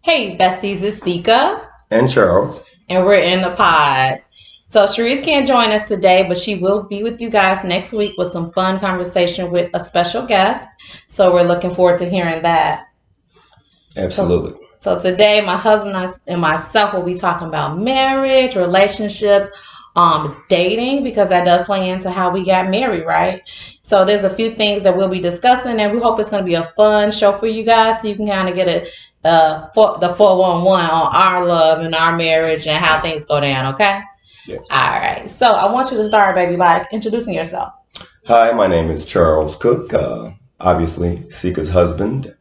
Hey, besties, it's Sika, And Charles. and we're in the pod. So, Sharice can't join us today, but she will be with you guys next week with some fun conversation with a special guest. So, we're looking forward to hearing that. So, Absolutely. so today, my husband and myself will be talking about marriage, relationships, dating, because that does play into how we got married, right? So there's a few things that we'll be discussing, and we hope it's going to be a fun show for you guys, so you can kind of get the 411 on our love and our marriage and how things go down. Okay. Yeah. All right. So I want you to start, baby, by introducing yourself. Hi, my name is Charles Cook. Obviously, Sika's husband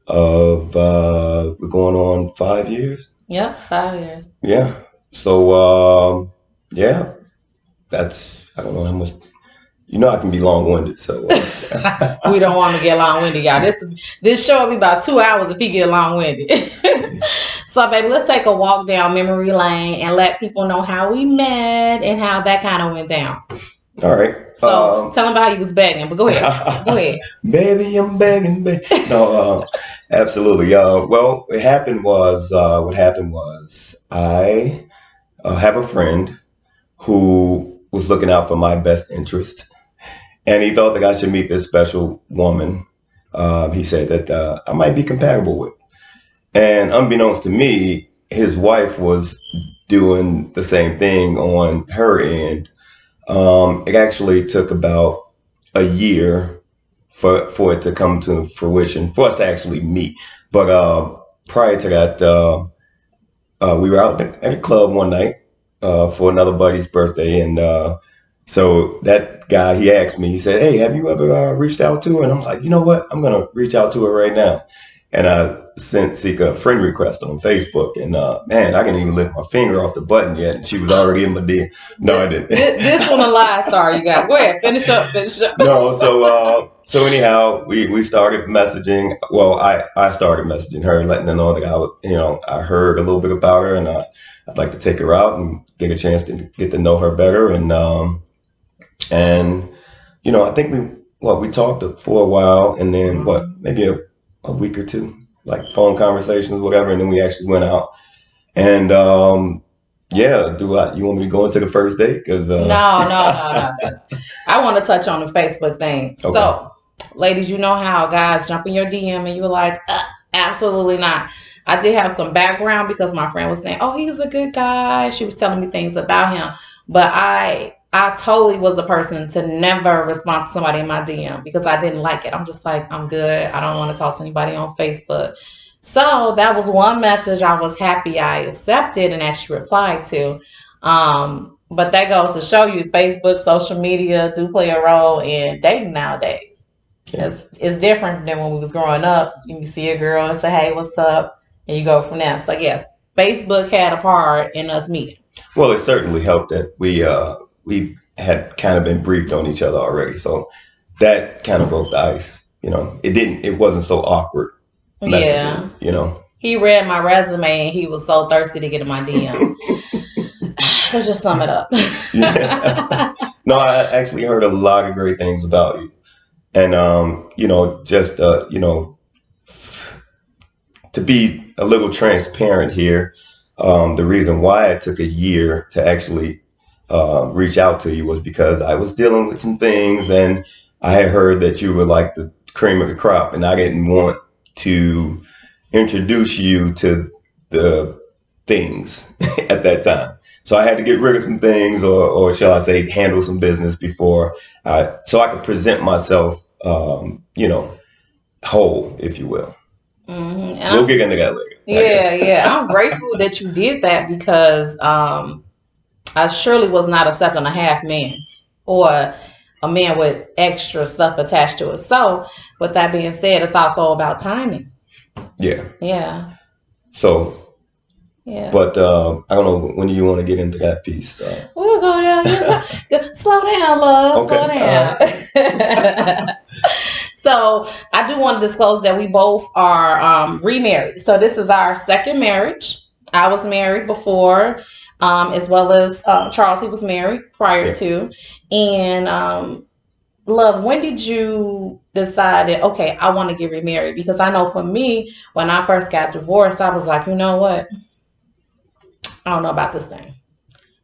of we're going on 5 years. Yep, 5 years. Yeah. So yeah, that's I don't know how much. I can be long-winded, so We don't want to get long-winded, y'all. This show will be about 2 hours if he get long-winded. So, baby, let's take a walk down memory lane and let people know how we met and how that kind of went down. all right. So, tell them about how you was begging, but go ahead. Go ahead. Baby, I'm begging, baby. No, absolutely. Well, what happened was I have a friend who was looking out for my best interest. And he thought that I should meet this special woman. He said that I might be compatible with. And unbeknownst to me, his wife was doing the same thing on her end. It actually took about a year for it to come to fruition, for us to actually meet. But prior to that, we were out at a club one night for another buddy's birthday, and so that guy, he asked me, he said, "Hey, have you ever reached out to her?" And I was like, "You know what? I'm gonna reach out to her right now." And I sent Sika a friend request on Facebook, and man, I didn't even lift my finger off the button yet, and she was already in my DM. No, I didn't. This one a live star, you guys. Go ahead, finish up. No, so anyhow, we started messaging. Well, I started messaging her, letting her know that I heard a little bit about her, and I'd like to take her out and get a chance to get to know her better, and I think we talked for a while, and then maybe a week or two, like phone conversations, whatever, and then we actually went out. And yeah, you want me to go into the first date? Cause No. I want to touch on the Facebook thing. Okay. So, ladies, you know how guys jump in your DM and you were like, absolutely not. I did have some background because my friend was saying, "Oh, he's a good guy." She was telling me things about him, but I totally was a person to never respond to somebody in my DM because I didn't like it. I'm just like, I'm good. I don't want to talk to anybody on Facebook. So that was one message I was happy I accepted and actually replied to. But that goes to show you Facebook, social media do play a role in dating nowadays. Yeah. It's different than when we was growing up. You see a girl and say, "Hey, what's up?" and you go from there. So yes, Facebook had a part in us meeting. Well, it certainly helped that we had kind of been briefed on each other already, so that kind of broke the ice. It wasn't so awkward Yeah. messaging. He read my resume and he was so thirsty to get in my DM. Let's just sum it up. Yeah. No, I actually heard a lot of great things about you, and just to be a little transparent here, the reason why it took a year to actually reach out to you was because I was dealing with some things, and I had heard that you were like the cream of the crop, and I didn't want to introduce you to the things at that time. So I had to get rid of some things, or shall I say, handle some business before so I could present myself, whole, if you will. We'll get into that later. Yeah. I'm grateful that you did that because I surely was not a 7.5 man or a man with extra stuff attached to it. So, with that being said, it's also about timing. Yeah. Yeah. So, Yeah. but I don't know when you want to get into that piece. We'll go down. Slow down, love. Okay. Slow down. So I do want to disclose that we both are remarried. So this is our second marriage. I was married before, as well as Charles. He was married prior Yeah. to. And love, when did you decided, okay, I want to get remarried? Because I know for me, when I first got divorced, I was like, you know what? I don't know about this thing.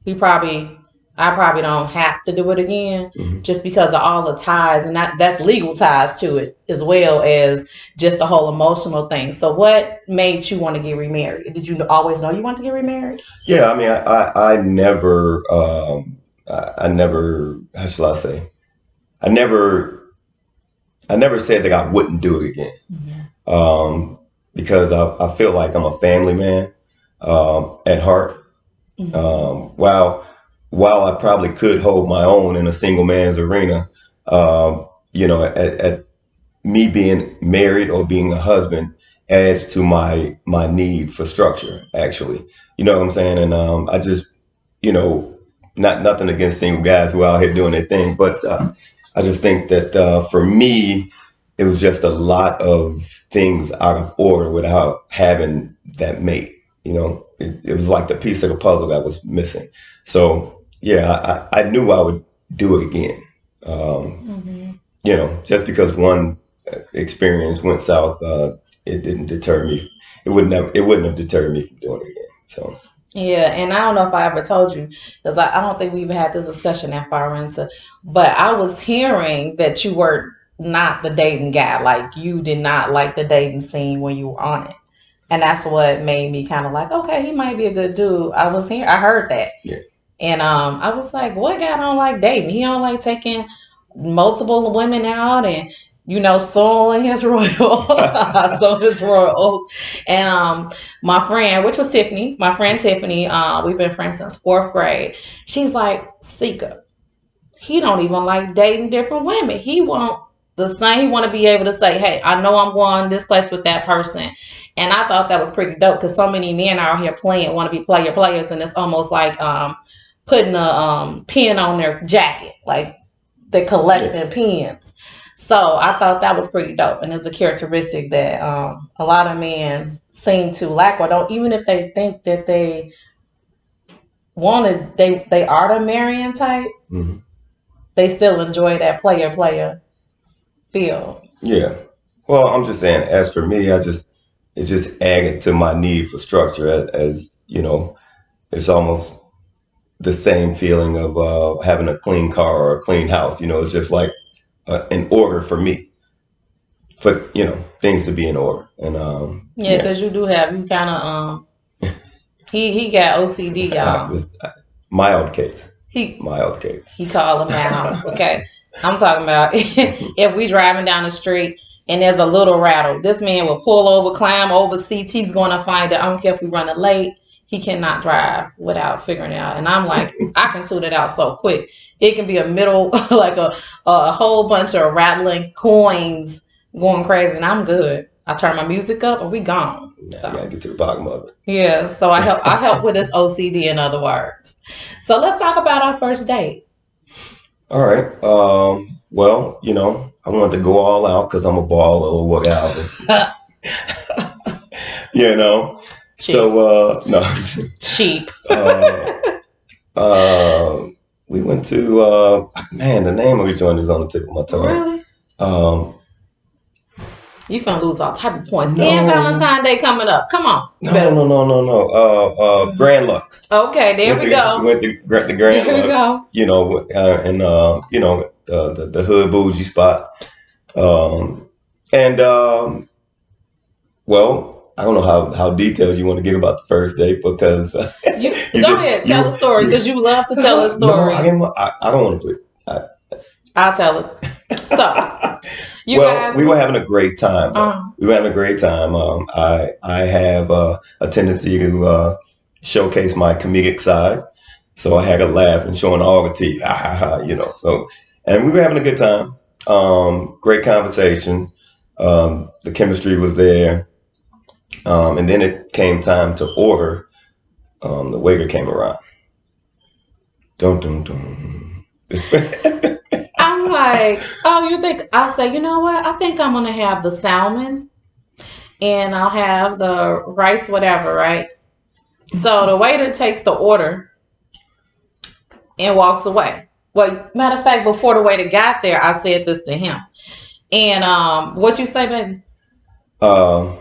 We probably, I probably don't have to do it again, Mhm. just because of all the ties, and that's legal ties to it, as well as just the whole emotional thing. So what made you want to get remarried? Did you always know you wanted to get remarried? Yeah, I mean, I never, I never, how shall I say? I never, I never said that I wouldn't do it again. Mhm. Um, because I feel like I'm a family man, at heart. Mhm. While I probably could hold my own in a single man's arena, at me being married or being a husband adds to my need for structure. Actually, you know what I'm saying? And I just, you know, not nothing against single guys who are out here doing their thing, but I just think that for me, it was just a lot of things out of order without having that mate. It was like the piece of the puzzle that was missing. So yeah, I knew I would do it again. Um, Mhm. just because one experience went south, it didn't deter me. It wouldn't have deterred me from doing it again. So Yeah, and I don't know if I ever told you, because I don't think we even had this discussion that far into, but I was hearing that you were not the dating guy. Like, you did not like the dating scene when you were on it. And that's what made me kind of like, okay, he might be a good dude. I heard that. yeah, And I was like, what guy don't like dating? He don't like taking multiple women out and sowing his royal, sowing his royal oak. And my friend, which was Tiffany, my friend Tiffany, we've been friends since fourth grade. She's like, Sika, he don't even like dating different women. He want the same. He want to be able to say, "Hey, I know I'm going this place with that person," and I thought that was pretty dope because so many men out here playing want to be players, and it's almost like putting a pin on their jacket, like they yeah, collecting pins. So I thought that was pretty dope, and it's a characteristic that a lot of men seem to lack, or don't, even if they think that they wanted, they are the marrying type, hmm they still enjoy that player feel. yeah. Well, I'm just saying. As for me, it's just added to my need for structure. As you know, it's almost the same feeling of having a clean car or a clean house. It's just like an order for me, for things to be in order. And Yeah, yeah, because you kind of he got OCD, y'all. this mild case, He mild case. he called him out. Okay, I'm talking about if we driving down the street and there's a little rattle, this man will pull over, climb over seats. He's going to find it. I don't care if we running late. He cannot drive without figuring it out. And I'm like, I can tune it out so quick. It can be a middle, like a whole bunch of rattling coins going crazy, and I'm good. I turn my music up and we gone. Now you gotta So get to the bottom of yeah, so I it. help with this OCD, in other words. So let's talk about our first date. All right. Well, I wanted to go all out because I'm a baller or whatever. you know. Cheap. So no. Cheap. uh, we went to man. The name of the joint is on the tip of my tongue. Really? Um, You finna lose all type of points. And no, Valentine's Day coming up. Come on. You no, better. no, no, no, no. Grand Lux. Okay, there we We go. went to the Grand There we Lux. go. And the hood bougie spot. Um, and Well, I don't know how detailed you want to get about the first date because You you go did ahead, tell the story you because you love to tell a no I story. didn't I don't want to put I'll tell it. So you well, guys. we were having a great time though. Um. We were having a great time. I have a tendency to showcase my comedic side, so I had a laugh and showing all the teeth. So and we were having a good time. Great conversation. The chemistry was there. And then it came time to order. The waiter came around. Dun dun dun. I'm like, oh, you think I'll say, you know what? I think I'm gonna have the salmon and I'll have the rice, whatever, right? So the waiter takes the order and walks away. Well, matter of fact, before the waiter got there, I said this to him. And what you say, baby? Um,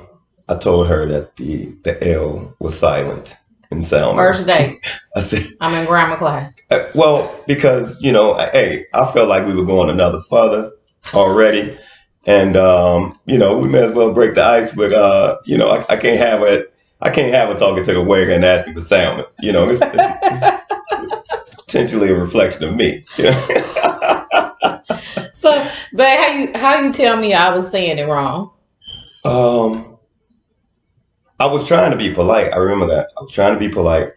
I told her that the L was silent in Salmon. First date. I said, I'm in grammar class. well, because hey, I felt like we were going another further already, and we may as well break the ice. But I can't have it. I can't have her talking to the waiter and asking for salmon. It's potentially a reflection of me. So, but how you tell me I was saying it wrong? um, I was trying to be polite. I remember that I was trying to be polite,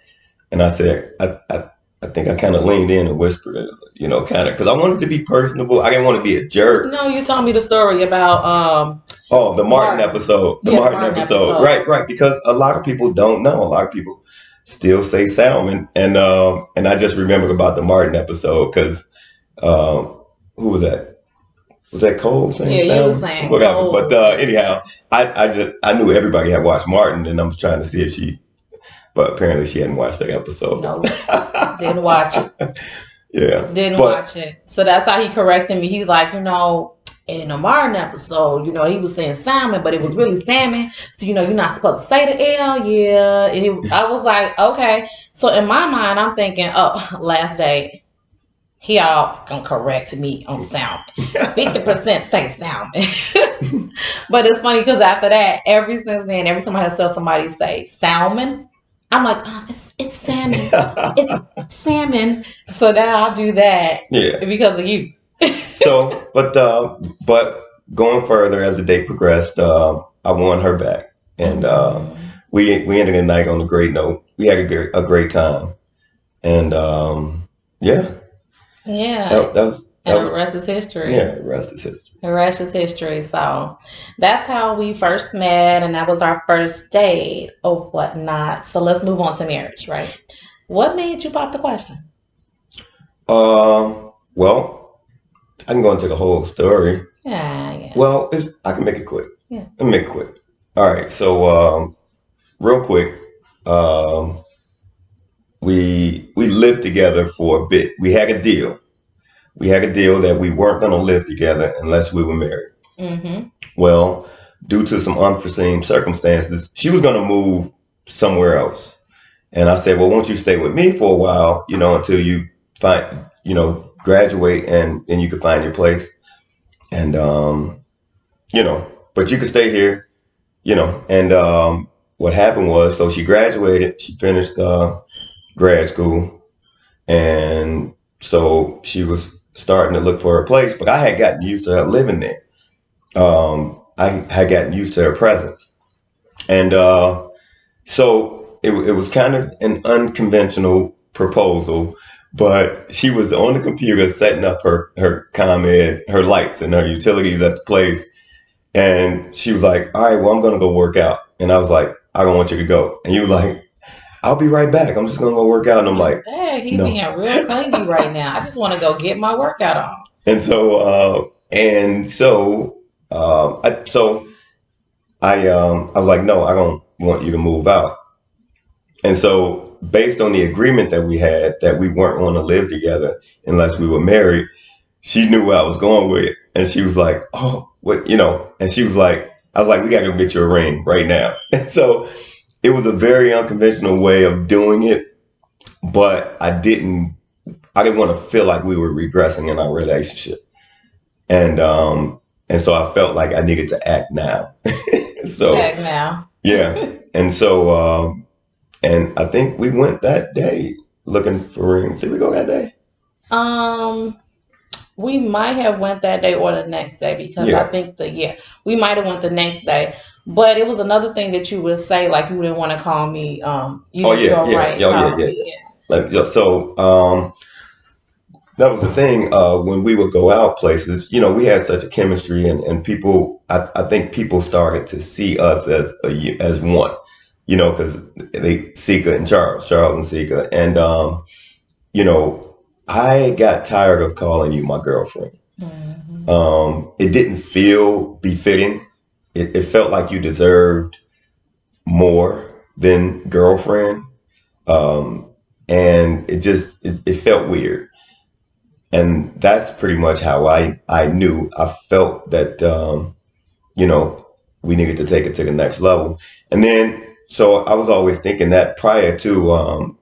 and I said, I think I kind of leaned in and whispered it, kind of because I wanted to be personable. I didn't want to be a jerk. No, you told me the story about Oh, the Martin Martin. episode. The Yeah, the Martin Martin episode. episode. Right, right. Because a lot of people don't know. A lot of people still say salmon, and I just remembered about the Martin episode because um, who was that? Was that Cole saying Yeah, you were salmon? saying Whatever. But Cole saying anyhow, I knew everybody had watched Martin, and I was trying to see if but apparently she hadn't watched that episode. no, didn't watch it. Yeah, Didn't but watch it. So that's how he corrected me. He's like, in the Martin episode, he was saying salmon, but it was really salmon. So, you're not supposed to say the L, yeah. I was like, okay. So in my mind, I'm thinking, oh, last day, he all gonna correct me on salmon. 50% say salmon. But it's funny because after that, ever since then, every time I have said somebody say salmon, I'm like, oh, it's salmon. It's salmon. So now I'll do that yeah. because of you. But going further as the day progressed, I won her back, and Mhm. we ended the night on a great note. We had a great time, and yeah, Yeah. that And was the rest is history. yeah. The rest is history. The rest is history. So that's how we first met, and that was our first date or whatnot. So let's move on to marriage, right? What made you pop the question? Well, I can go into the whole story. Yeah, yeah, Well, I can make it quick. yeah. Let me make it quick. All right. So real quick, um, we lived together for a bit. We had a deal. We had a deal that we weren't going to live together unless we were married. Mm-hmm. Well, due to some unforeseen circumstances, she was going to move somewhere else. And I said, well, won't you stay with me for a while, until you graduate and then you can find your place. And, but you can stay here, And what happened was, so she graduated, she finished grad school. And so she was starting to look for her place, but I had gotten used to her living there. I had gotten used to her presence. And so it was kind of an unconventional proposal, but she was on the computer setting up her ComEd, her lights and her utilities at the place. And she was like, all right, well, I'm going to go work out. And I was like, I don't want you to go. And he was like, I'll be right back. I'm just going to go work out. And I'm like, Dang, he no. being real clingy right now. I just want to go get my workout on. And so I was like, no, I don't want you to move out. And so, based on the agreement that we had that we weren't going to live together unless we were married, she knew where I was going with it. And she was like, oh, what, and she was like, I was like, we got to go get you a ring right now. And so, it was a very unconventional way of doing it, but I didn't want to feel like we were regressing in our relationship. And so I felt like I needed to act now. So, Back now. yeah. And so, and I think we went that day looking for rings. Did we go that day? Um, we might have went that day or the next day because I Yeah. think we might have went the next day. But it was another thing that you would say, like you didn't want to call me. You Oh didn't yeah, feel yeah, right yeah, oh, yeah, calling yeah, me. yeah. Yeah. Like yeah, so, that was the thing. When we would go out places, we had such a chemistry, and people. I think people started to see us as one. Because they Sika and Charles and Sika, and you know, I got tired of calling you my girlfriend. Hmm. It didn't feel befitting. It felt like you deserved more than girlfriend. Um, and it felt weird. And that's pretty much how I knew I felt that you know we needed to take it to the next level. And then so I was always thinking that prior to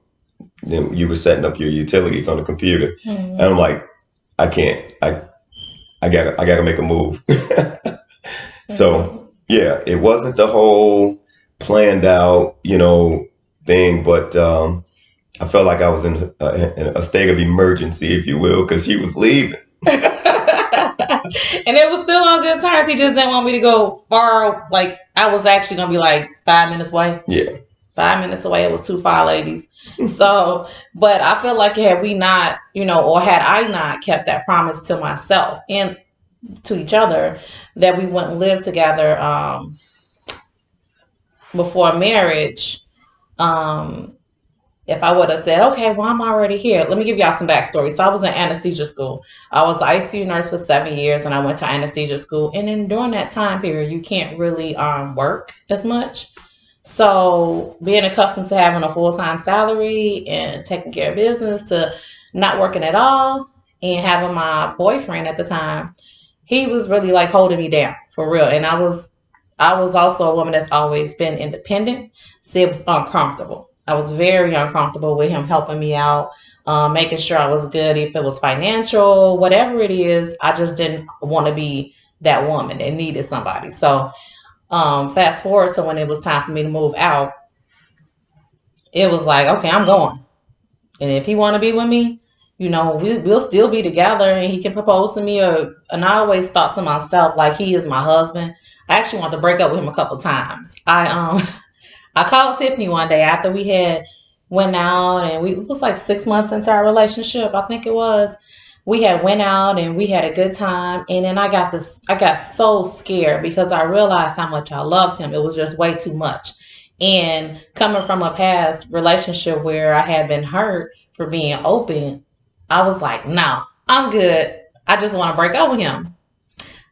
you were setting up your utilities on the computer, and I'm Mhm. like, I can't. I gotta make a move. So Mhm. yeah, it wasn't the whole planned out, thing, but I felt like I was in a state of emergency, if you will, because he was leaving. And it was still on good terms. He just didn't want me to go far. Like I was actually gonna be like 5 minutes away. Yeah. 5 minutes away. It was too far, ladies. So, but I feel like had we not, or had I not kept that promise to myself and to each other, that we wouldn't live together before marriage. Um, if I would have said, okay, well, I'm already here. Let me give y'all some backstory. So I was in anesthesia school. I was an ICU nurse for 7 years, and I went to anesthesia school. And then during that time period, you can't really work as much. So being accustomed to having a full time salary and taking care of business to not working at all and having my boyfriend at the time, he was really like holding me down for real. And I was also a woman that's always been independent. So it was uncomfortable. I was very uncomfortable with him helping me out, making sure I was good. If it was financial, whatever it is, I just didn't want to be that woman that needed somebody. So fast forward to when it was time for me to move out, it was like, okay, I'm going. And if he want to be with me, we'll still be together and he can propose to me. And I always thought to myself, like, he is my husband. I actually wanted to break up with him a couple times. I called Tiffany one day after we had went out, and it was like 6 months into our relationship, I think it was. We had went out and we had a good time, and then I got so scared because I realized how much I loved him. It was just way too much. And coming from a past relationship where I had been hurt for being open, I was like, no, I'm good. I just want to break up with him.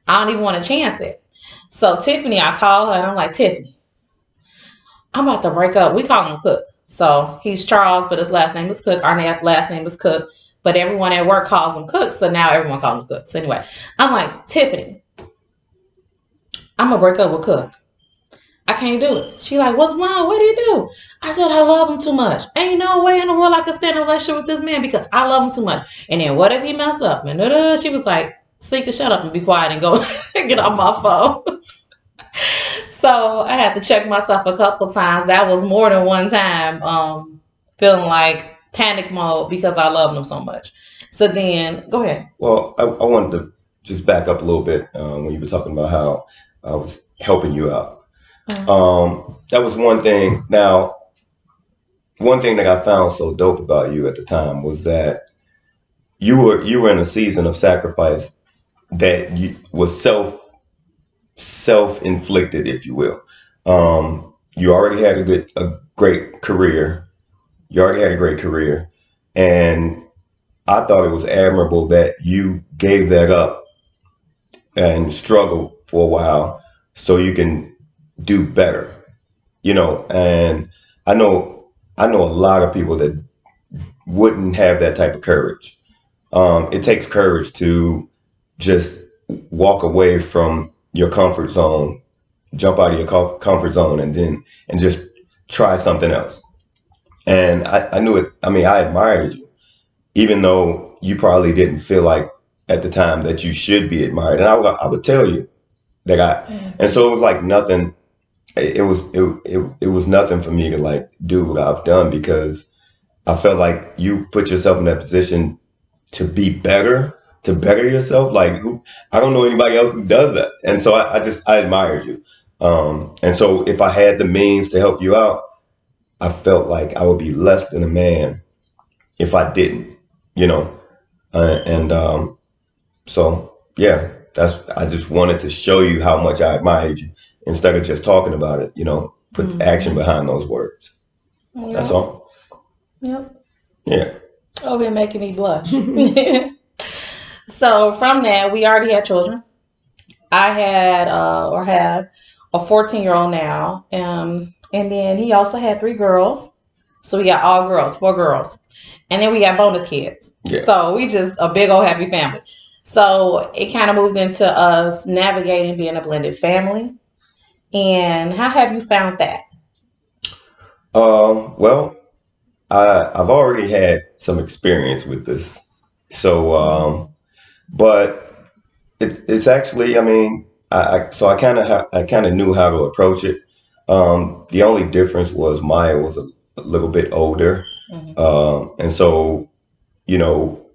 I don't even want to chance it. So Tiffany, I call her and I'm like, Tiffany, I'm about to break up. We call him Cook. So he's Charles, but his last name is Cook. Our last name is Cook. But everyone at work calls him Cook. So now everyone calls him Cook. So anyway, I'm like, Tiffany, I'm going to break up with Cook. I can't do it. She like, what's wrong? What did he do? I said, I love him too much. Ain't no way in the world I could stand in a relationship with this man because I love him too much. And then what if he mess up? And she was like, Sika, shut up and be quiet and go get off my phone. So I had to check myself a couple times. That was more than one time, feeling like panic mode because I loved him so much. So then, go ahead. Well, I wanted to just back up a little bit when you were talking about how I was helping you out. Mhm. That was one thing. Now, one thing that I found so dope about you at the time was that you were in a season of sacrifice that was self inflicted, if you will. You already had a great career. You already had a great career, and I thought it was admirable that you gave that up and struggled for a while so you can do better. And I know I know a lot of people that wouldn't have that type of courage. It takes courage to just walk away from your comfort zone, jump out of your comfort zone, and just try something else. And I knew it. I mean, I admired you, even though you probably didn't feel like at the time that you should be admired. And I would tell you that and so it was like nothing. It was nothing for me to like do what I've done because I felt like you put yourself in that position to be better, to better yourself. Like I don't know anybody else who does that, and so I admired you. And so if I had the means to help you out, I felt like I would be less than a man if I didn't, you know. And so yeah, I just wanted to show you how much I admired you instead of just talking about it. Put action Mm-hmm. behind those words. That's Yep. all. Yep. Yeah. Oh, been making me blush. So from that, we already had children. I had or have a 14-year-old now, and then he also had three girls. So we got all girls, four girls. And then we got bonus kids. Yeah. So we just a big old happy family. So it kind of moved into us navigating being a blended family. And how have you found that? Well, I've already had some experience with this. So, but it's actually, I mean, so I kind of knew how to approach it. The only difference was Maya was a little bit older, Mhm. and so you know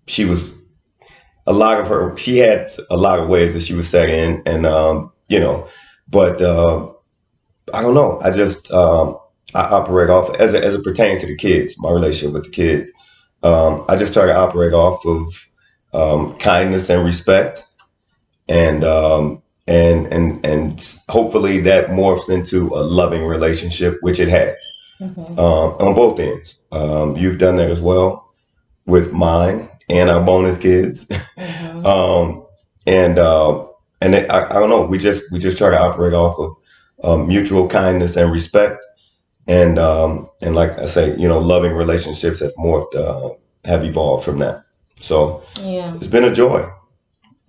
she was a lot of her. She had a lot of ways that she was set in, and but I don't know. I operate off as it pertains to the kids, my relationship with the kids. I just try to operate off of kindness and respect, and hopefully that morphs into a loving relationship, which it has Mhm. on both ends. You've done that as well with mine and our bonus kids, Mhm. um, and I don't know. We just try to operate off of mutual kindness and respect, and like I say, loving relationships have morphed, have evolved from that. So Yeah. it's been a joy.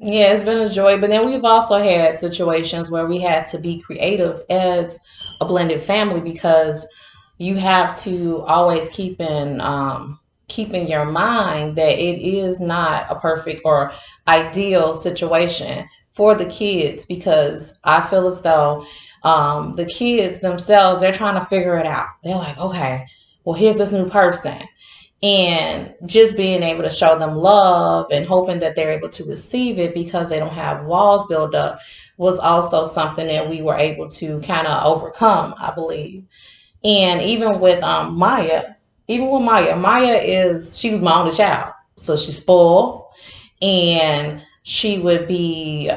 Yeah, it's been a joy. But then we've also had situations where we had to be creative as a blended family because you have to always keep in your mind that it is not a perfect or ideal situation for the kids because I feel as though the kids themselves they're trying to figure it out. They're like, okay, well here's this new person and just being able to show them love and hoping that they're able to receive it because they don't have walls built up was also something that we were able to kind of overcome, I believe. And even with Maya is she was my only child, so she's spoiled, and she would be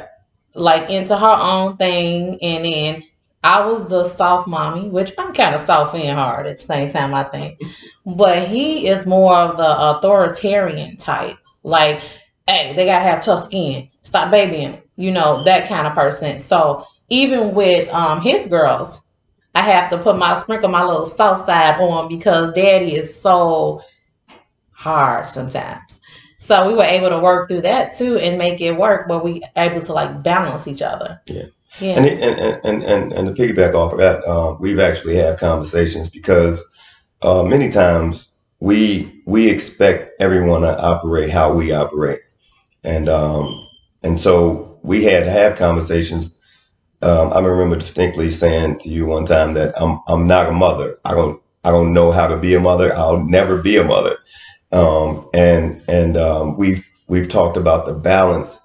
like into her own thing, and then I was the soft mommy, which I'm kind of soft and hard at the same time, I think. But he is more of the authoritarian type, like, hey, they gotta have tough skin, stop babying, that kind of person. So even with his girls, I have to sprinkle my little south side on because daddy is so hard sometimes. So we were able to work through that too and make it work, but we able to like balance each other. Yeah. And, Yeah. and to piggyback off of that, we've actually had conversations because many times we expect everyone to operate how we operate, and and so we had to have conversations. I remember distinctly saying to you one time that I'm not a mother. I don't know how to be a mother. I'll never be a mother. And we've talked about the balance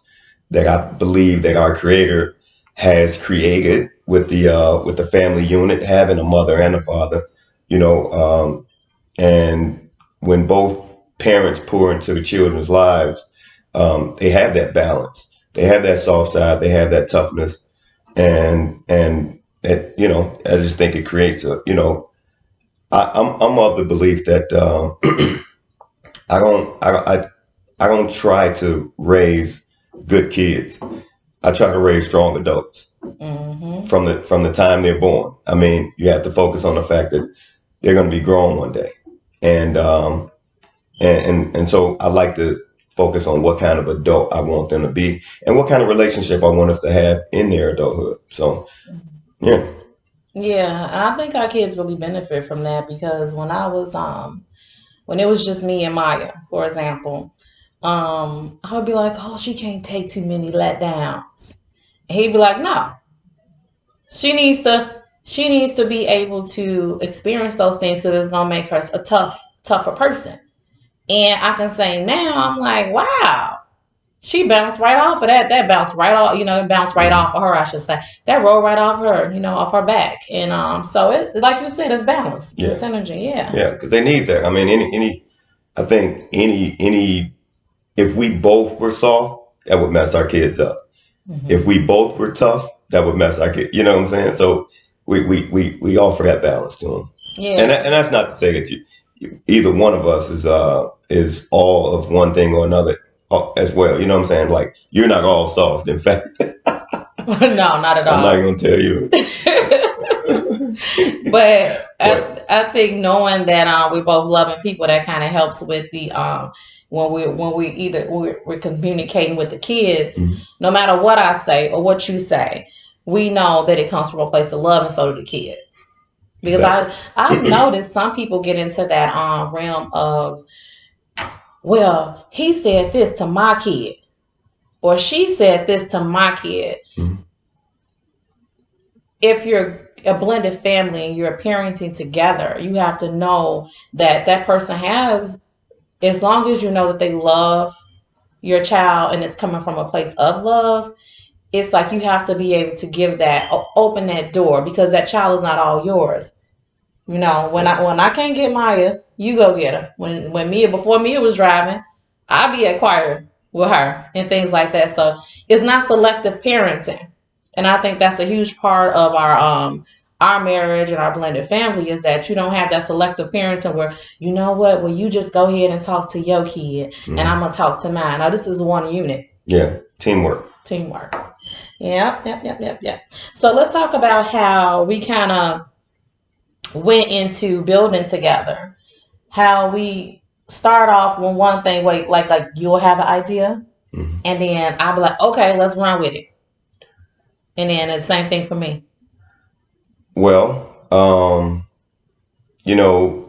that I believe that our Creator has created with the family unit, having a mother and a father. You know, and when both parents pour into the children's lives, they have that balance. They have that soft side. They have that toughness, and it, I just think it creates a. I'm of the belief that I don't try to raise good kids. I try to raise strong adults Mhm. from the time they're born. I mean, you have to focus on the fact that they're going to be grown one day, and so I like to focus on what kind of adult I want them to be and what kind of relationship I want us to have in their adulthood. So yeah. Yeah, and I think our kids really benefit from that because when it was just me and Maya, for example, I would be like, "Oh, she can't take too many letdowns." And he'd be like, "No, she needs to be able to experience those things because it's gonna make her a tougher person." And I can say now, I'm like, wow, she bounced right off of that. That bounced right off, it bounced right Mhm. off of her, I should say. That rolled right off her, off her back. And so it, like you said, it's balance, Yeah, it's synergy. Yeah. yeah, because they need that. I mean, I think if we both were soft, that would mess our kids up. If Hmm. we both were tough, that would mess our kids. You know what I'm saying? So we offer that balance to them, Yeah. and that's not to say that either one of us is all of one thing or another as well. You know what I'm saying? Like you're not all soft. In fact, No, not at I'm not all. gonna tell you. But But I think knowing that we both loving people, that kind of helps with the when we're communicating with the kids, mhm, no matter what I say or what you say, we know that it comes from a place of love, and so do the kids. Because exactly. I've noticed some people get into that realm of, well, he said this to my kid or she said this to my kid. Mhm. If you're a blended family and you're parenting together, you have to know that that person has, as long as you know that they love your child and it's coming from a place of love, it's like you have to be able to give that, open that door, because that child is not all yours. You know, Yeah. when I can't get Maya, you go get her. When Mia, before Mia was driving, I'd be at choir with her and things like that. So it's not selective parenting, and I think that's a huge part of our marriage and our blended family, is that you don't have that selective parenting where, you know what, well, you just go ahead and talk to your kid and I'm Mhm. gonna talk to mine. Now this is one unit. Yeah. Teamwork. Teamwork. Yep. So let's talk about how we kind of went into building together. How we start off when one thing, wait, like you'll have an idea, Mhm. and then I'll be like, okay, let's run with it. And then the same thing for me. Well, you know,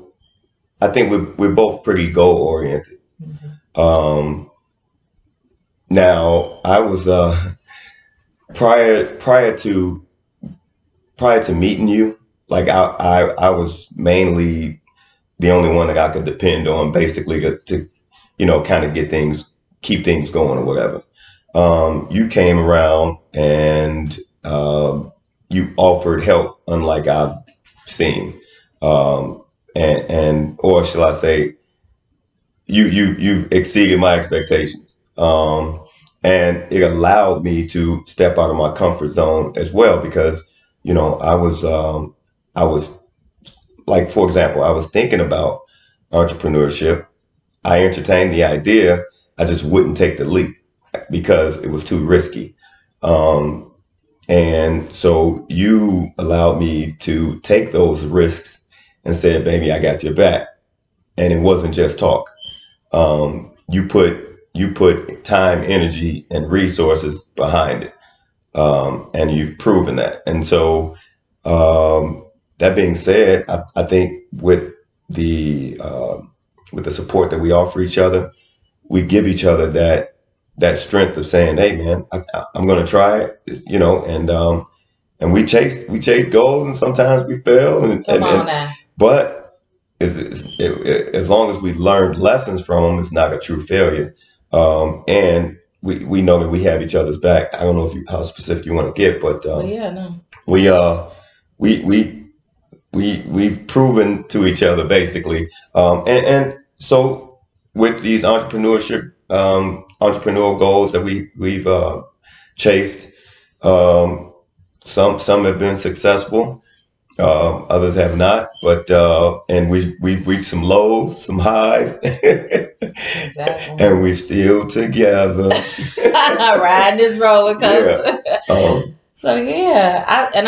I think we're both pretty goal oriented. Mhm. Um, Now, I was prior to meeting you, like I was mainly the only one that I could depend on, basically to kind of keep things going or whatever. You came around and you offered help, unlike I've seen, and or shall I say, you've exceeded my expectations. And it allowed me to step out of my comfort zone as well, because I was like, for example, I was thinking about entrepreneurship. I entertained the idea. I just wouldn't take the leap because it was too risky. Um, and so you allowed me to take those risks and said, baby, I got your back. And it wasn't just talk. You put time, energy, and resources behind it, and you've proven that. And so, that being said, I think with the support that we offer each other, we give each other that strength of saying, "Hey, man, I'm going to try it," and we chase goals, and sometimes we fail, Come on now. but as long as we learned lessons from them, it's not a true failure. And we know that we have each other's back. I don't know how specific you want to get, but But yeah, no. we uh we we we've proven to each other basically. And so with these entrepreneurial goals that we've chased, um, some have been successful. Others have not, but and we've reached some lows, some highs, Exactly. and we're still together. Riding this roller Yeah. coaster. Um, So yeah, I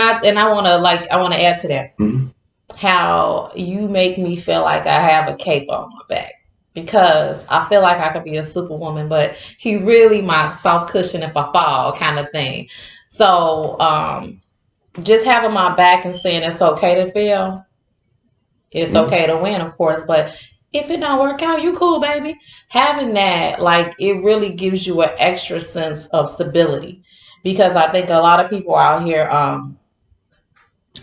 want to, I want to add to that, mhm. how you make me feel like I have a cape on my back, because I feel like I could be a superwoman, but he really my soft cushion if I fall kind of thing. So just having my back and saying it's okay to fail, it's Mhm. okay to win, of course, but if it don't work out, you cool, baby. Having that, like, it really gives you an extra sense of stability, because I think a lot of people out here,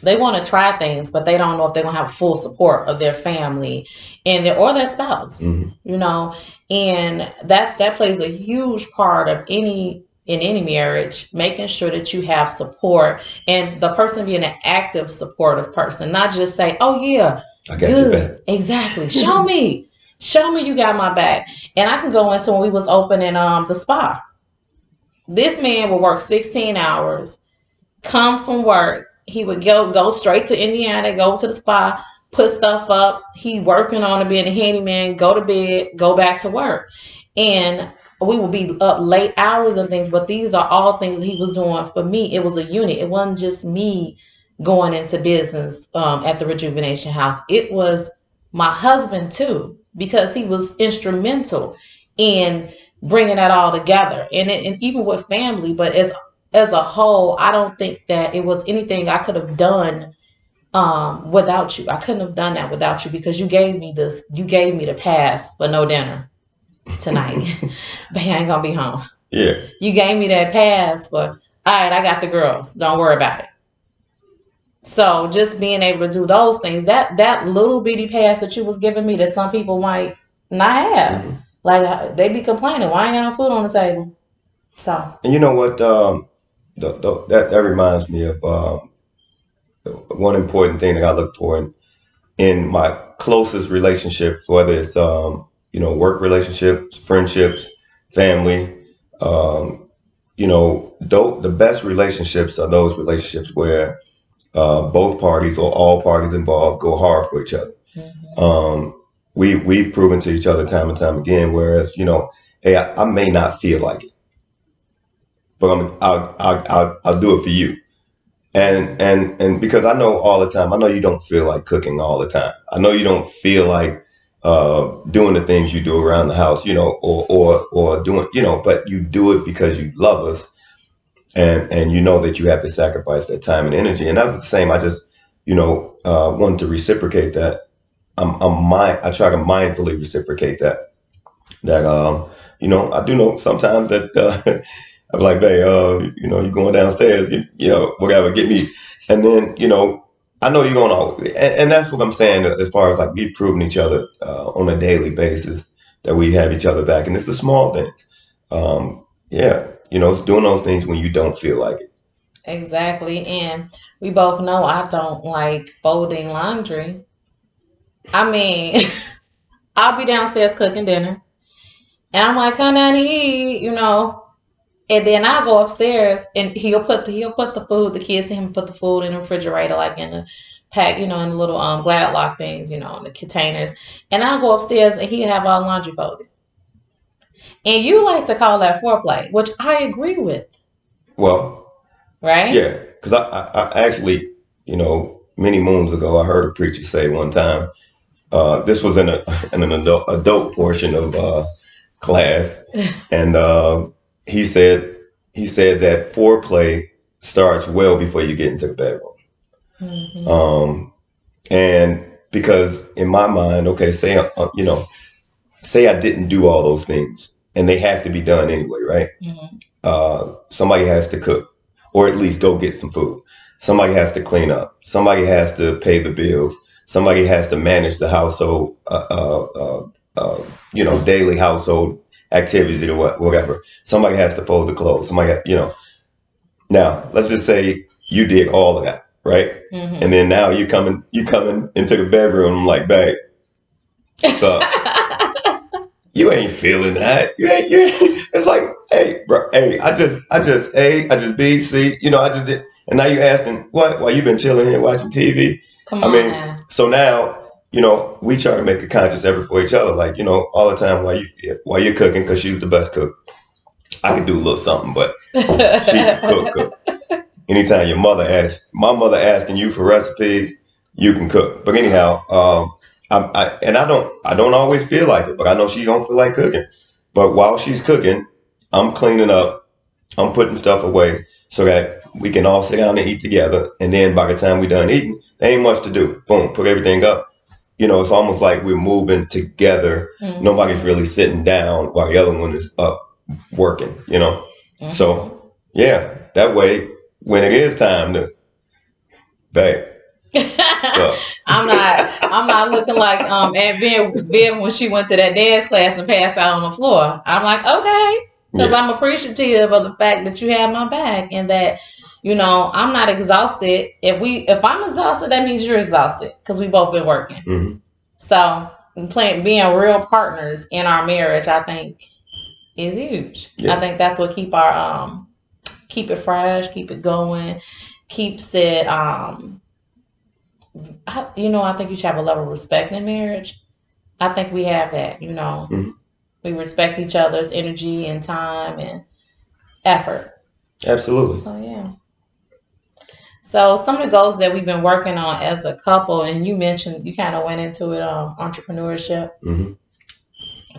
they want to try things, but they don't know if they're gonna have full support of their family and their spouse, Mhm. you know, and that plays a huge part of any marriage, making sure that you have support, and the person being an active supportive person, not just say, oh yeah, I got your back. good, exactly, show me you got my back. And I can go into when we was opening the spa. This man would work 16 hours, come from work, he would go straight to Indiana, go to the spa, put stuff up. He working on it, being a handyman, go to bed, go back to work. And we would be up late hours and things, but these are all things that he was doing for me. It was a unit. It wasn't just me going into business at the Rejuvenation House. It was my husband too, because he was instrumental in bringing that all together, and even with family. But as a whole, I don't think that it was anything I could have done without you. I couldn't have done that without you, because you gave me this. You gave me the pass for no dinner tonight. But I ain't gonna be home. Yeah. You gave me that pass for, all right, I got the girls. Don't worry about it. So just being able to do those things, that little bitty pass that you was giving me, that some people might not have. Hmm. Like they be complaining, why ain't got no food on the table? So And you know what? That reminds me of one important thing that I look for in my closest relationships, whether it's work relationships, friendships, family. Um, the best relationships are those relationships where both parties or all parties involved go hard for each other. mhm. Um, we've proven to each other time and time again. Whereas hey, I may not feel like it, but I'll do it for you. And because I know all the time, I know you don't feel like cooking all the time. I know you don't feel like doing the things you do around the house, or doing, but you do it because you love us, and you know that you have to sacrifice that time and energy. And that was the same. I just, wanted to reciprocate that. I try to mindfully reciprocate that. That I do know sometimes that I'm like, babe, you're going downstairs, whatever, get me. And then, I know you're going to always, and that's what I'm saying as far as like we've proven each other on a daily basis that we have each other back. And it's the small things. Yeah, it's doing those things when you don't feel like it. Exactly. And we both know I don't like folding laundry. I mean, I'll be downstairs cooking dinner, and I'm like, come down and eat, And then I go upstairs, and he'll put the food. The kids and him put the food in the refrigerator, like in the pack, in the little glad lock things, in the containers. And I'll go upstairs, and he'll have all laundry folded. And you like to call that foreplay, which I agree with, Well, right? yeah, because I actually, many moons ago, I heard a preacher say one time, this was in an adult portion of class, and he said he said that foreplay starts well before you get into the bedroom. hmm Um, and because in my mind, okay, say I didn't do all those things, and they have to be done anyway, right? hmm Somebody has to cook, or at least go get some food. Somebody has to clean up. Somebody has to pay the bills. Somebody has to manage the household, daily household activities or whatever. Somebody has to fold the clothes. Now, let's just say you did all of that, right? And hmm then now you coming into the bedroom. I'm like, babe, what's up? You ain't feeling that. You ain't. It's like, hey, bro, hey, I just A, I just B, C. I just did, and now you asking what? Why you been chilling here watching TV? Come I on mean, now. so now we try to make a conscious effort for each other. Like all the time while you're cooking, because she's the best cook. I could do a little something, but she can cook. Anytime my mother asking you for recipes, you can cook. But anyhow, I don't always feel like it, but I know she don't feel like cooking. But while she's cooking, I'm cleaning up, I'm putting stuff away so that we can all sit down and eat together. And then by the time we're done eating, there ain't much to do. Boom, put everything up. It's almost like we're moving together. Nobody's hmm really sitting down while the other one is up working. hmm So yeah, that way when it is time to babe, what's up? I'm not looking like Aunt Viv when she went to that dance class and passed out on the floor. I'm like, okay, because Yeah. I'm appreciative of the fact that you have my back, and that I'm not exhausted. If I'm exhausted, that means you're exhausted, because we both been working. Hmm. So being real partners in our marriage, I think, is huge. I Yeah. think that's what keep it fresh, keep it going, keeps it I think you should have a level of respect in marriage. I think we have that. Hmm. We respect each other's energy and time and effort. Absolutely. So yeah. So some of the goals that we've been working on as a couple, and you mentioned you kind of went into it entrepreneurship, Hmm.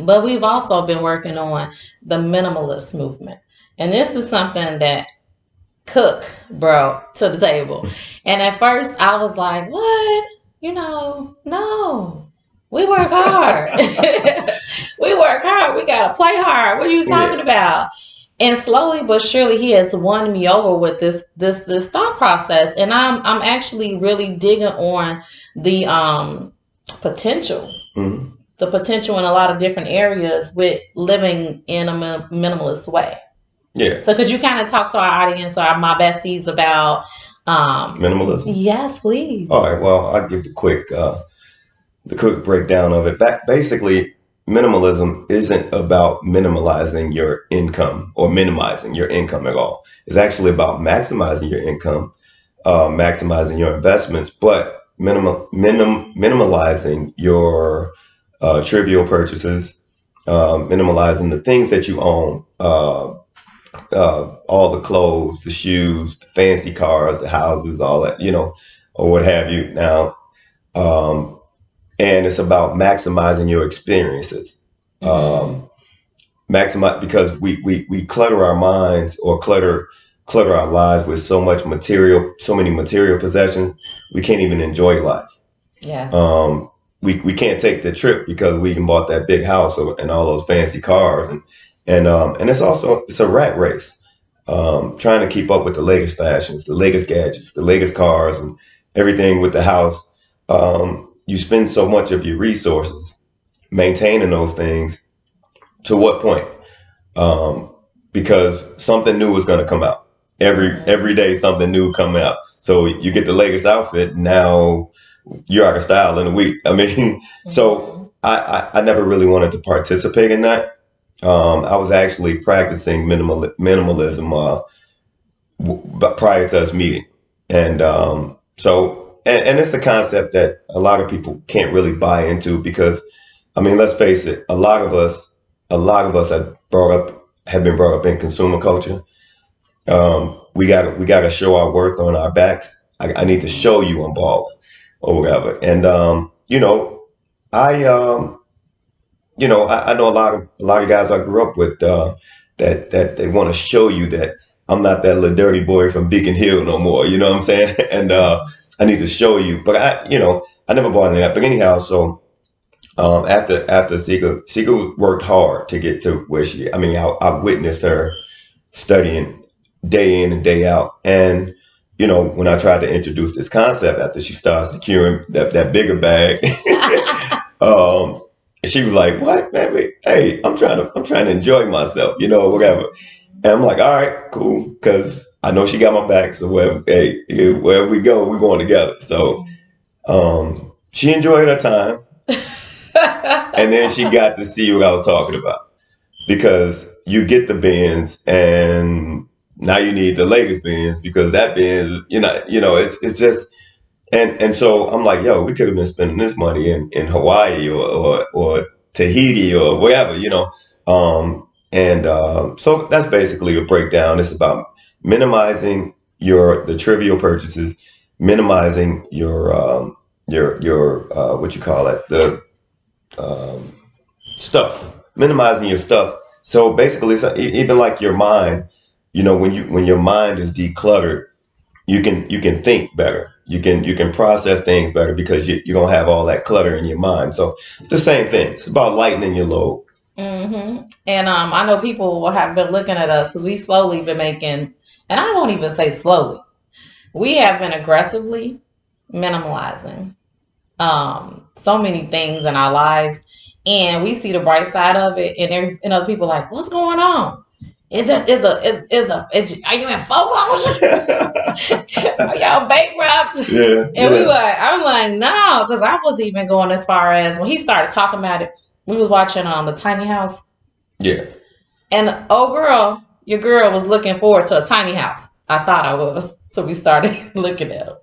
but we've also been working on the minimalist movement. And this is something that Cook brought to the table. And at first I was like, what? No. We work hard. We work hard. We gotta play hard. What are you Yeah. talking about? And slowly but surely he has won me over with this thought process. And I'm actually really digging on the potential Hmm. the potential in a lot of different areas with living in a minimalist way. Yeah. So could you kind of talk to our audience or my besties about Minimalism. yes, please. All right. Well, I'll give the quick breakdown of it. Basically, minimalism isn't about minimalizing your income or minimizing your income at all. It's actually about maximizing your income, maximizing your investments, but minimalizing your trivial purchases, minimalizing the things that you own, all the clothes, the shoes, the fancy cars, the houses, all that, or what have you. Now, um, and it's about maximizing your experiences. Mm-hmm. Um, Maximize because we clutter our minds or clutter our lives with so many material possessions. We can't even enjoy life. Yes. Um, we can't take the trip because we can bought that big house and all those fancy cars and it's a rat race. Trying to keep up with the latest fashions, the latest gadgets, the latest cars, and everything with the house. You spend so much of your resources maintaining those things. To what point? um, because something new is going to come out every Mm-hmm. day. Something new coming out. So you get the latest outfit. Now you're out of style in a week. I mean, Mm-hmm. so I never really wanted to participate in that. I was actually practicing minimalism but prior to us meeting, and it's a concept that a lot of people can't really buy into because I mean, let's face it, a lot of us have been brought up in consumer culture. We got to show our worth on our backs. I need to Mm-hmm. show you I'm balling or whatever. And I I know a lot of guys I grew up with that they want to show you that I'm not that little dirty boy from Beacon Hill no more. You know what I'm saying? And I need to show you, but I never bought into that. But anyhow, so after Sika worked hard to get to where she. I mean, I witnessed her studying day in and day out, and when I tried to introduce this concept after she started securing that bigger bag, um, she was like, "What, man? Hey, I'm trying to enjoy myself, whatever." And I'm like, "All right, cool," because I know she got my back. So wherever we go, we're going together. So she enjoyed her time. And then she got to see what I was talking about because you get the Benz and now you need the latest Benz because that Benz, it's just and so I'm like, yo, we could have been spending this money in Hawaii or Tahiti or wherever, and so that's basically the breakdown. It's about minimizing the trivial purchases, minimizing your what you call it, the um, stuff, minimizing your stuff. So basically, even like your mind, when your mind is decluttered, you can think better. You can process things better because you don't have all that clutter in your mind. So it's the same thing. It's about lightening your load. Mm-hmm. And I know people will have been looking at us because we slowly been making, and I won't even say slowly. We have been aggressively minimalizing so many things in our lives, and we see the bright side of it. And other people are like, "What's going on? Are you in foreclosure? Are y'all bankrupt?" Yeah, And yeah, I'm like, no, because I was even going as far as when he started talking about it. We was watching the tiny house, yeah. and oh girl, your girl was looking forward to a tiny house. I thought I was, so we started looking at them.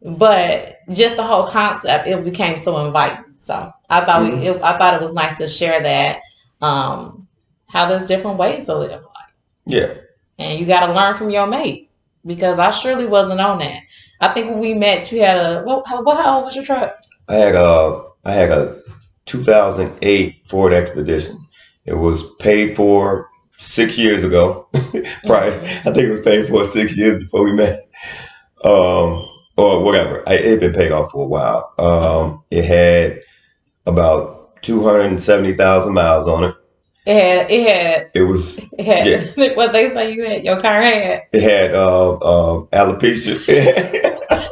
But just the whole concept, it became so inviting. So Hmm. I thought it was nice to share that. How there's different ways to live, Yeah, and you got to learn from your mate. because I surely wasn't on that. I think when we met, you had a how old was your truck? I had a 2008 Ford Expedition. It was paid for 6 years ago. Probably, I Hmm. think it was paid for 6 years before we met. Or whatever. It had been paid off for a while. Okay. It had about 270,000 miles on it. It had It was, it yeah. had what they say you had your car had. It had alopecia.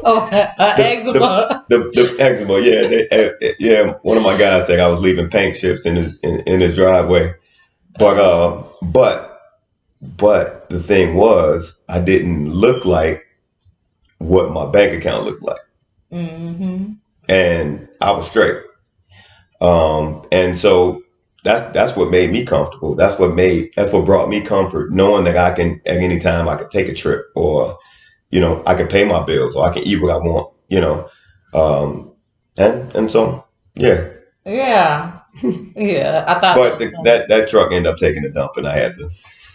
Oh, the the eczema. the eczema. Yeah, yeah. One of my guys said I was leaving paint chips in his driveway. But Oh. the thing was, I didn't look like what my bank account looked like, Hmm. and I was straight. And so that's what made me comfortable. That's what brought me comfort, knowing that I can at any time I could take a trip, or I can pay my bills, or I can eat what I want. Um, and so yeah. Yeah. Yeah. I thought that But was funny. that truck ended up taking a dump, and I had to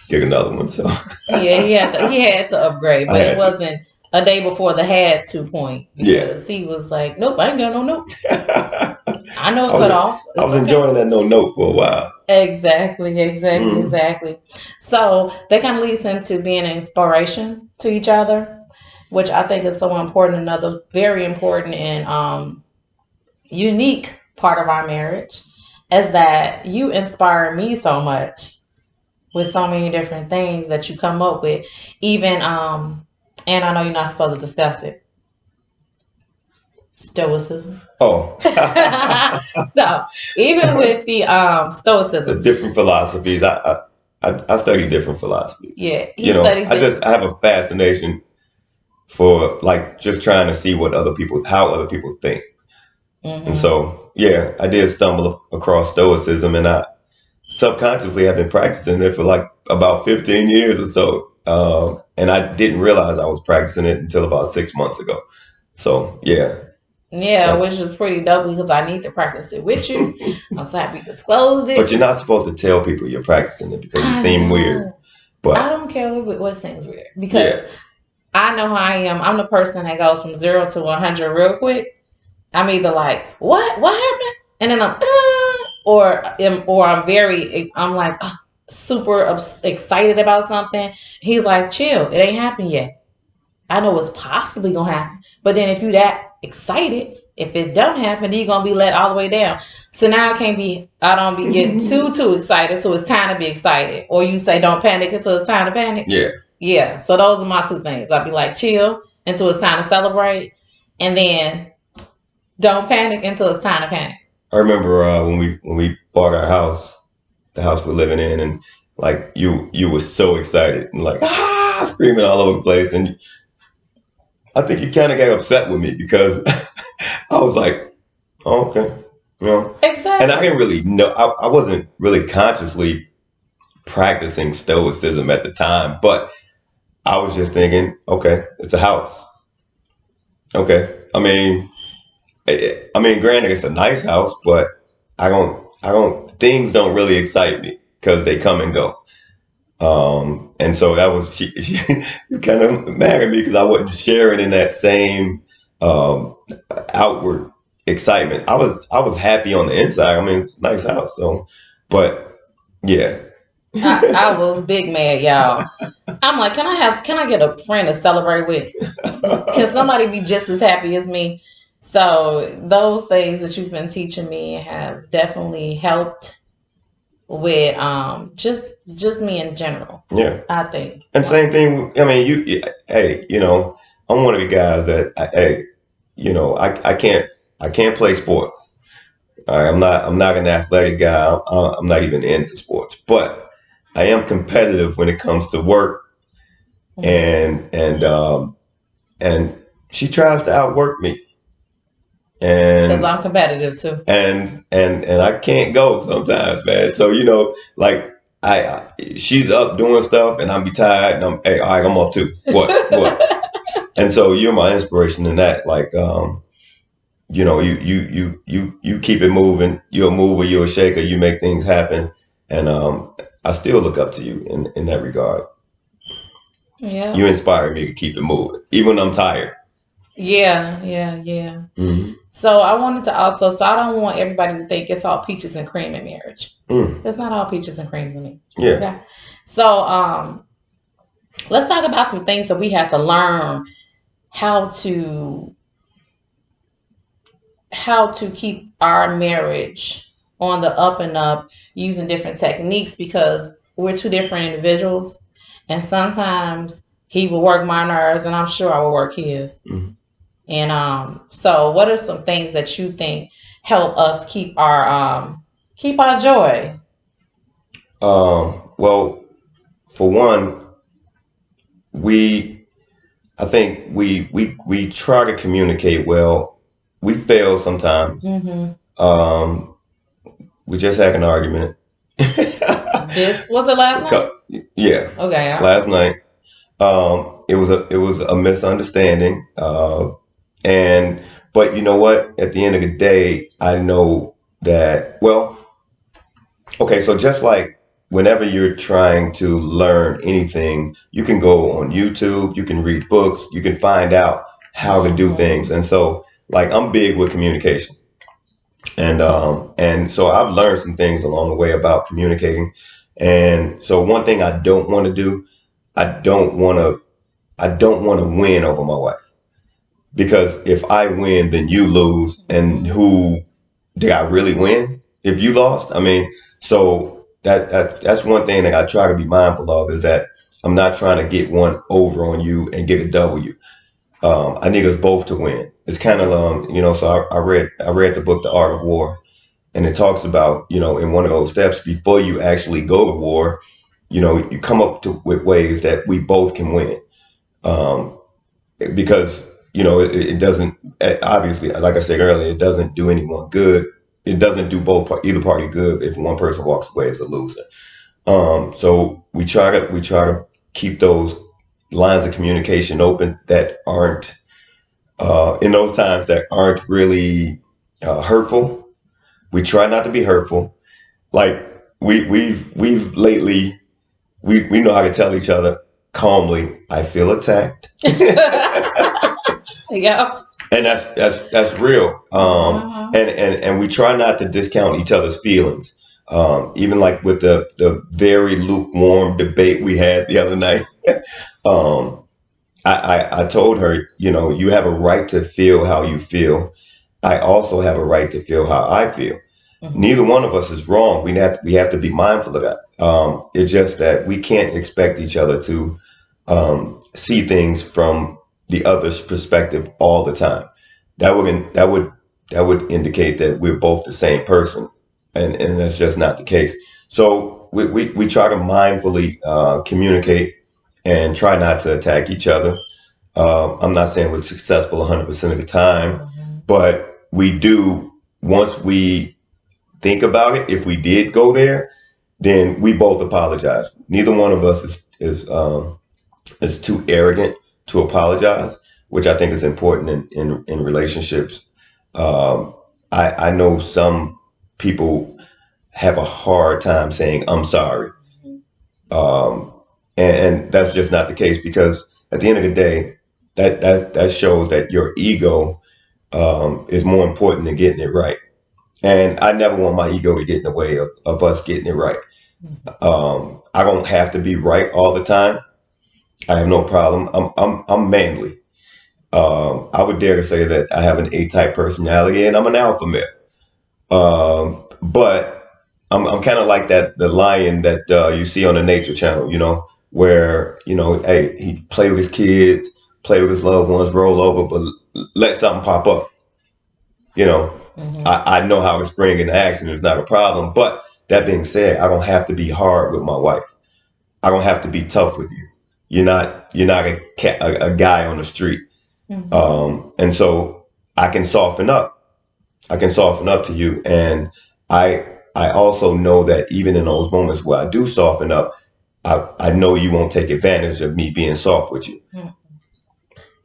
get another one. So Yeah, he had to upgrade, I but it had to. wasn't a day before the had to point Yeah. because he was like, nope, I ain't got no note. I I know it cut was off. I It's was okay. enjoying that no note for a while. Exactly, exactly, Mm. exactly. So that kind of leads into being an inspiration to each other, which I think is so important. Another very important and unique part of our marriage is that you inspire me so much with so many different things that you come up with. Even and I know you're not supposed to discuss it. Stoicism. Oh, So even with the the stoicism, different philosophies. I study different philosophies. yeah, he studies I different. have a fascination for like just trying to see how other people think. And Hmm. so, yeah, I did stumble across Stoicism, and I subconsciously have been practicing it for like about 15 years or so. And I didn't realize I was practicing it until about 6 months ago. So, yeah, Yeah, that's, which is pretty dope because I need to practice it with you. I'm so happy you disclosed but it. you're not supposed to tell people you're practicing it because you I seem weird. know. I But don't care what seems weird because yeah. I know how I am. I'm the person that goes from 0 to 100 real quick. I'm either like, what happened? And then or I'm like super excited about something. He's like, chill, it ain't happened yet. I know it's possibly gonna happen. But then if you that excited, if it don't happen, then you're gonna be let all the way down. So now I don't be getting too excited, so it's time to be excited. Or you say don't panic until it's time to panic. Yeah. Yeah. So those are my two things. I'd be like chill until it's time to celebrate, and then don't panic until it's time to panic. I remember when we bought our house, the house we're living in, and like you were so excited and like screaming all over the place, and I think you kind of got upset with me because I was like, oh, okay, you know, and I didn't Exactly. really know. I wasn't really consciously practicing stoicism at the time, but I was just thinking, okay, it's a house. Okay, granted, it's a nice house, but things don't really excite me because they come and go. And so that was she kind of mad at me because I wasn't sharing in that same um, outward excitement. I was happy on the inside. It's a nice house, so but yeah. I was big mad, y'all. I'm like, can I get a friend to celebrate with? Can somebody be just as happy as me? So those things that you've been teaching me have definitely helped with just me in general. Yeah. I think. And Like, same thing. Hey, I'm one of the guys that, hey, I can't play sports. All right, I'm not an athletic guy. I'm not even into sports, but I am competitive when it comes to work, and and she tries to outwork me, because and I'm competitive too. and I can't go sometimes, man. So like she's up doing stuff, and I'm be tired, and hey, all right, I'm up too. What? And so you're my inspiration in that. Like, you keep it moving. You're a mover. You're a shaker. You make things happen, and I still look up to you in that regard. Yeah. You inspire me to keep it moving, even when I'm tired. Yeah. Yeah. Yeah. Mm-hmm. So I wanted to also, so I don't want everybody to think it's all peaches and cream in marriage. Mm. It's not all peaches and cream in marriage. Yeah. Okay. So let's talk about some things that we had to learn how to keep our marriage on the up and up using different techniques because we're two different individuals and sometimes he will work my nerves and I'm sure I will work his. Mm. And so what are some things that you think help us keep our joy? Well, for one, we I think we try to communicate well. We fail sometimes. Hmm. Um, we just had an argument. This was it last night? Yeah, Okay. last night. It was a misunderstanding. And but you know what? At the end of the day, I know that. Well, okay, so just like whenever you're trying to learn anything, you can go on YouTube, you can read books, you can find out how to do things. Hmm. And so, like, I'm big with communication, and so I've learned some things along the way about communicating. And so, one thing I don't want to do, I don't want to, I don't want to win over my wife because if I win, then you lose, and Hmm. who did I really win if you lost? I mean, so that's one thing that I try to be mindful of is that I'm not trying to get one over on you and get a W. I need us both to win. It's kind of so I read the book The Art of War, and it talks about in one of those steps before you actually go to war, you come up with ways that we both can win. Um, because it doesn't obviously, like I said earlier, it doesn't do anyone good. It doesn't do either party good if one person walks away as a loser. So we try to keep those lines of communication open that aren't in those times that aren't really hurtful. We try not to be hurtful. Like we've lately we know how to tell each other calmly, I feel attacked. Yeah. And that's real. Uh-huh. And we try not to discount each other's feelings. Even like with the very lukewarm debate we had the other night. um, I told her, you have a right to feel how you feel. I also have a right to feel how I feel. Neither Hmm. one of us is wrong. We have to be mindful of that. It's just that we can't expect each other to see things from the other's perspective all the time. That would indicate that we're both the same person, and that's just not the case. So we try to mindfully communicate and try not to attack each other. I'm not saying we're successful 100% of the time, Hmm. but we do once we think about it. If we did go there, then we both apologize. Neither one of us is too arrogant to apologize, which I think is important in relationships. Um, I know some people have a hard time saying I'm sorry, um, and that's just not the case because at the end of the day, that shows that your ego is more important than getting it right. And I never want my ego to get in the way of us getting it right. I don't have to be right all the time. I have no problem. I'm manly. I would dare to say that I have an A-type personality and I'm an alpha male. But I'm kind of like the lion that you see on the Nature Channel, where hey, he play with his kids, play with his loved ones, roll over, but let something pop up. You know, Hmm. I know how to spring into action. It's not a problem. But that being said, I don't have to be hard with my wife. I don't have to be tough with you. You're not a guy on the street. Hmm. And so I can soften up. I can soften up to you. And I also know that even in those moments where I do soften up, I know you won't take advantage of me being soft with you.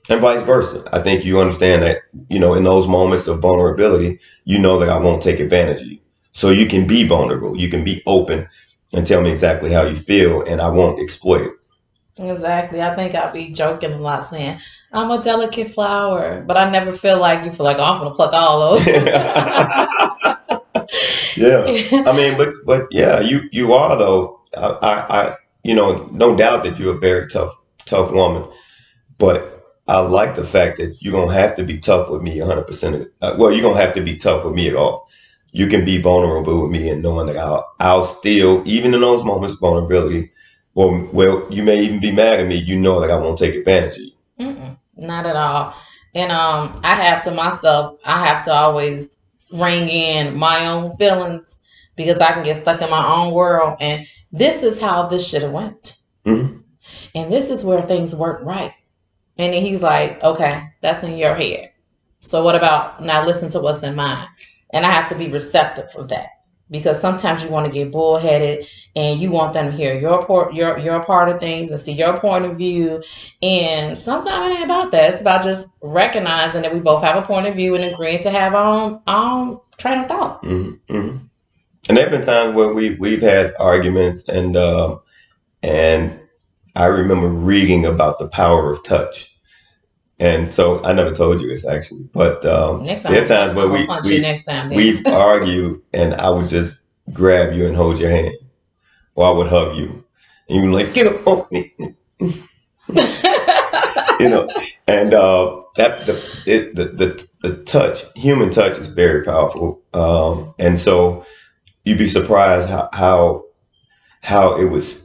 And vice versa. I think you understand that, in those moments of vulnerability, you know that I won't take advantage of you. So you can be vulnerable. You can be open and tell me exactly how you feel, and I won't exploit it. Exactly. I think I'll be joking a lot saying, I'm a delicate flower, but I never feel like you feel like, oh, I'm gonna pluck all those. Yeah, I mean, but yeah, you are though. No doubt that you're a very tough woman. But I like the fact that you're gonna have to be tough with me 100%. Well, you don't have to be tough with me at all. You can be vulnerable with me, and knowing that I'll still, even in those moments of vulnerability, well, you may even be mad at me. You know that I won't take advantage of you. Mm-mm, not at all. And I have to myself, I have to always ring in my own feelings because I can get stuck in my own world. And this is how this should have went. Hmm. And this is where things work right. And then he's like, okay, that's in your head. So what about now listen to what's in mine? And I have to be receptive of that. Because sometimes you want to get bullheaded and you want them to hear your part of things and see your point of view. And sometimes it ain't about that. It's about just recognizing that we both have a point of view and agreeing to have our own train of thought. Hmm. Hmm. And there have been times where we've had arguments, and I remember reading about the power of touch. And so I never told you this actually, but Next there are time times where I'm gonna punch you next time then. we've argued, and I would just grab you and hold your hand, or I would hug you, and you were like, "Get up off me," you know. And that the touch, human touch, is very powerful. And so you'd be surprised how it was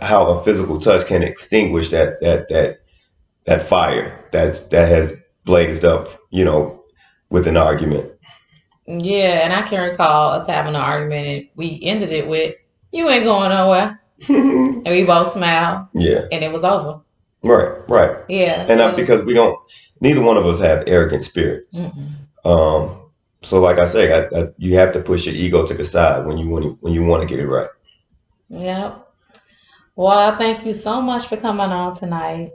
how a physical touch can extinguish that fire that has blazed up, with an argument. Yeah, and I can recall us having an argument and we ended it with, you ain't going nowhere. And we both smiled Yeah, and it was over. right. Yeah, And so because we don't, neither one of us have arrogant spirits. mm-mm. Um, so like I say, you have to push your ego to the side when you want to get it right. Yeah. Well, I thank you so much for coming on tonight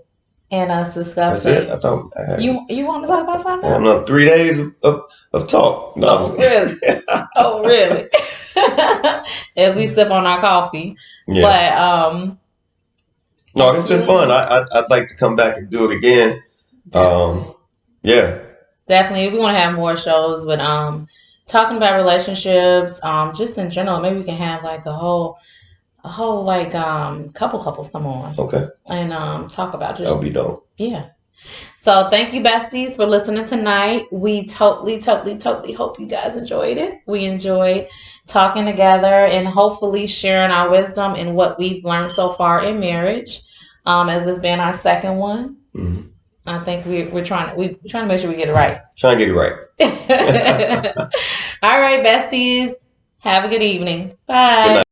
and us That's it. discussing. I thought You want to talk about I something had else? another 3 days of talk. Oh, No, really? Oh, really? As we sip on our coffee. yeah. But No, thank it's been you fun. again. I'd like to come back and do it again. Definitely. Yeah. Definitely. We want to have more shows with talking about relationships, just in general. Maybe we can have like a whole like couples come on Okay. and talk about That just would be dope. yeah. So thank you, besties, for listening tonight. We totally, totally, totally hope you guys enjoyed it. We enjoyed talking together and hopefully sharing our wisdom and what we've learned so far in marriage. As this being our second one, Hmm. I think we're trying to make sure we get it right. Trying to get it right. All right, besties. Have a good evening. Good Bye. night.